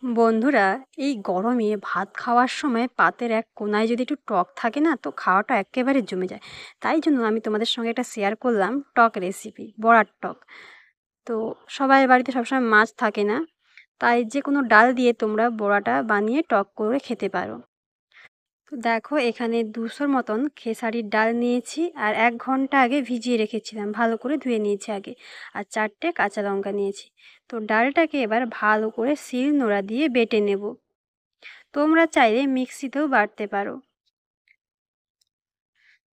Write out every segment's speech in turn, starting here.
বন্ধুরা, এই গরমে ভাত খাওয়ার সময় পাতের এক কোণায় যদি একটু টক থাকে না, তো খাওয়াটা একেবারে জমে যায়। তাই জন্য আমি তোমাদের সঙ্গে একটা শেয়ার করলাম টক রেসিপি, বড়ার টক। তো সবাই বাড়িতে সবসময় মাছ থাকে না, তাই যে কোনো ডাল দিয়ে তোমরা বড়াটা বানিয়ে টক করে খেতে পারো। তো দেখো, এখানে 200 মতন খেসারির ডাল নিয়েছি, আর 1 ঘন্টা আগে ভিজিয়ে রেখেছিলাম, ভালো করে ধুয়ে নিয়েছি আগে। আর 4টে কাঁচা লঙ্কা নিয়েছি। তো ডালটাকে এবার ভালো করে শিল নোড়া দিয়ে বেটে নেব। তোমরা চাইলে মিক্সিতেও বাটতে পারো।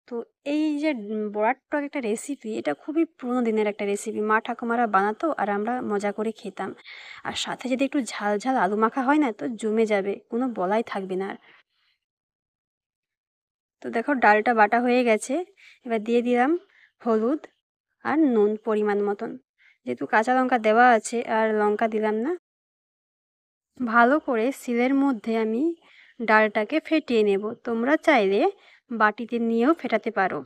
তো এই যে বড়ার টক একটা রেসিপি, এটা খুবই পুরোনো দিনের একটা রেসিপি। মা ঠাকুমারা বানাতো আর আমরা মজা করে খেতাম। আর সাথে যদি একটু ঝাল ঝাল আলু মাখা হয় না, তো জমে যাবে, কোনো বলাই থাকবে না আর। তো দেখো, ডালটা বাটা হয়ে গেছে। এবার দিয়ে দিলাম হলুদ আর নুন পরিমাণ মতন। যেহেতু কাঁচা লঙ্কা দেওয়া আছে আর লঙ্কা দিলাম না। ভালো করে শিলের মধ্যে আমি ডালটাকে ফেটিয়ে নেব। তোমরা চাইলে বাটিতে নিয়েও ফেটাতে পারো।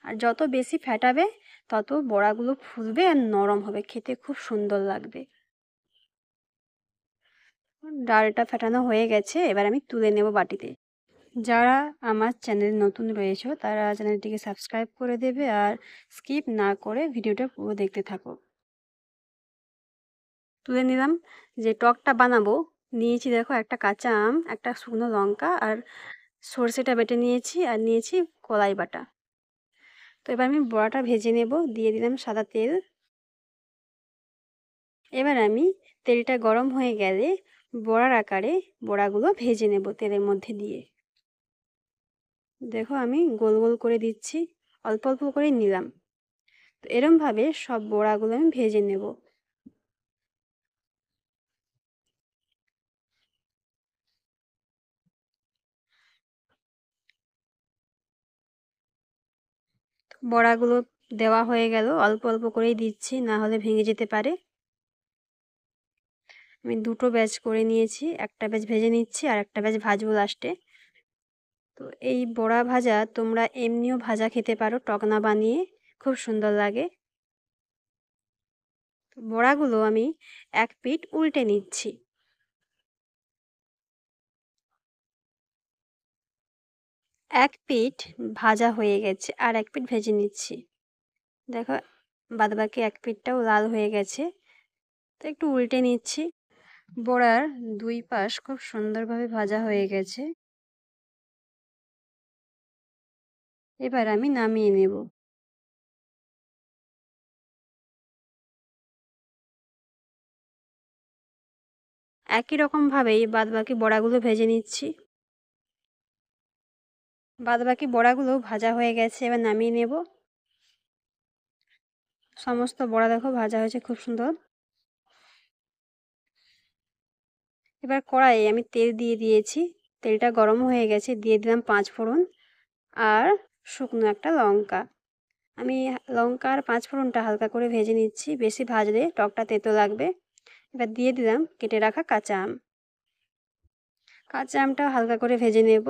আর যত বেশি ফেটাবে, তত বড়াগুলো ফুলবে আর নরম হবে, খেতে খুব সুন্দর লাগবে। ডালটা ফেটানো হয়ে গেছে, এবার আমি তুলে নেব বাটিতে। যারা আমার চ্যানেল নতুন রয়েছে, তারা চ্যানেলটিকে সাবস্ক্রাইব করে দেবে আর স্কিপ না করে ভিডিওটা পুরো দেখতে থাকো। তুলে নিলাম। যে টকটা বানাবো, নিয়েছি দেখো একটা কাঁচা আম, একটা শুকনো লঙ্কা আর সর্ষেটা বেটে নিয়েছি, আর নিয়েছি কলাই বাটা। তো এবার আমি বড়াটা ভেজে নেব। দিয়ে দিলাম সাদা তেল। এবার আমি তেলটা গরম হয়ে গেলে বড়ার আকারে বড়াগুলো ভেজে নেব তেলের মধ্যে দিয়ে। দেখো, আমি গোল গোল করে দিচ্ছি, অল্প অল্প করে নিলাম। তো এরমভাবে সব বড়াগুলো আমি ভেজে নেব। বড়াগুলো দেওয়া হয়ে গেল, অল্প অল্প করেই দিচ্ছি, না হলে ভেঙে যেতে পারে। আমি দুটো ব্যাচ করে নিয়েছি, একটা ব্যাচ ভেজে নিচ্ছি আর একটা ব্যাচ ভাজবো লাস্টে। তো এই বড়া ভাজা তোমরা এমনিও ভাজা খেতে পারো, টক না বানিয়ে, খুব সুন্দর লাগে। তো বড়াগুলো আমি এক পিঠ উল্টে নিচ্ছি। এক পিঠ ভাজা হয়ে গেছে, আর এক পিঠ ভেজে নিচ্ছি। দেখো, বাদবাকি এক পিঠটাও লাল হয়ে গেছে। তো একটু উল্টে নিচ্ছি। বড়ার দুই পাশ খুব সুন্দরভাবে ভাজা হয়ে গেছে। এবার আমি নামিয়ে নেব। একই রকমভাবেই বাদবাকি বড়াগুলো ভেজে নিচ্ছি। বাদবাকি বড়াগুলো ভাজা হয়ে গেছে, এবার নামিয়ে নেব। সমস্ত বড়া দেখো ভাজা হয়েছে খুব সুন্দর। এবার কড়াইয়ে আমি তেল দিয়ে দিয়েছি। তেলটা গরম হয়ে গেছে, দিয়ে দিলাম 5 ফোড়ন আর শুকনো একটা লঙ্কা। আমি লঙ্কা আর 5 ফোড়নটা হালকা করে ভেজে নিচ্ছি, বেশি ভাজলে টকটা তেতো লাগবে। এবার দিয়ে দিলাম কেটে রাখা কাঁচা আম। কাঁচা আমটাও হালকা করে ভেজে নেব।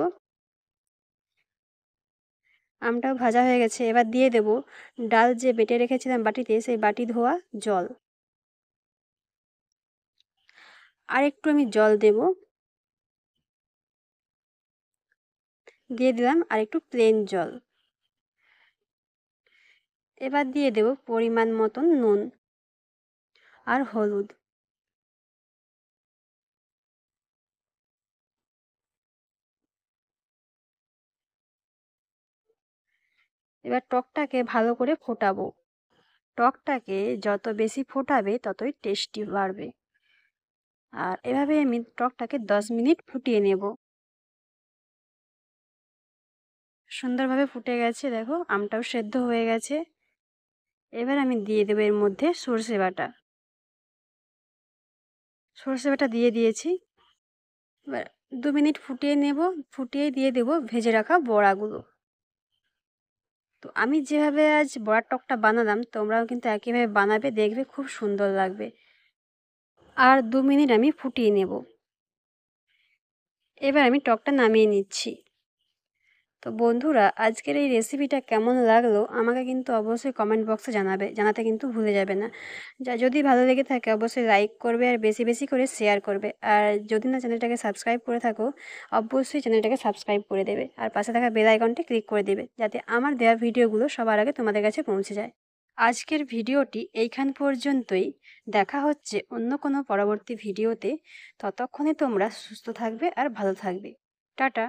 আমটাও ভাজা হয়ে গেছে, এবার দিয়ে দেব ডাল যে বেটে রেখেছিলাম বাটিতে, সেই বাটি ধোয়া জল। আর একটু আমি জল দেব। দিয়ে দিলাম আর একটু প্লেন জল। এবার দিয়ে দেব পরিমাণ মতন নুন আর হলুদ। এবার টকটাকে ভালো করে ফোটাবো। টকটাকে যত বেশি ফোটাবে, ততই টেস্টি বাড়বে। আর এভাবে আমি টকটাকে 10 মিনিট ফুটিয়ে নেব। সুন্দরভাবে ফুটে গেছে, দেখো আমটাও সেদ্ধ হয়ে গেছে। এবার আমি দিয়ে দেবো এর মধ্যে সর্ষে বাটা। সর্ষে বাটা দিয়ে দিয়েছি। এবার 2 মিনিট ফুটিয়ে নেব। ফুটিয়ে দিয়ে দেবো ভেজে রাখা বড়াগুলো। তো আমি যেভাবে আজ বড়ার টকটা বানালাম, তোমরাও কিন্তু একইভাবে বানাবে, দেখবে খুব সুন্দর লাগবে। আর 2 মিনিট আমি ফুটিয়ে নেব। এবার আমি টকটা নামিয়ে নিচ্ছি। তো তো বন্ধুরা, আজকের এই রেসিপিটা কেমন লাগলো আমাকে কিন্তু অবশ্যই কমেন্ট বক্সে জানাতে কিন্তু ভুলে যাবে না। যদি ভালো লেগে থাকে অবশ্যই লাইক করবে আর বেশি বেশি করে শেয়ার করবে। আর যদি না চ্যানেলটাকে সাবস্ক্রাইব করে থাকো অবশ্যই চ্যানেলটাকে সাবস্ক্রাইব করে দেবে আর পাশে থাকা বেল আইকনটি ক্লিক করে দেবে, যাতে আমার দেওয়া ভিডিওগুলো সবার আগে তোমাদের কাছে পৌঁছে যায়। আজকের ভিডিওটি এইখান পর্যন্তই। দেখা হচ্ছে অন্য কোনো পরবর্তী ভিডিওতে। ততক্ষণে তোমরা সুস্থ থাকবে আর ভালো থাকবে। টাটা।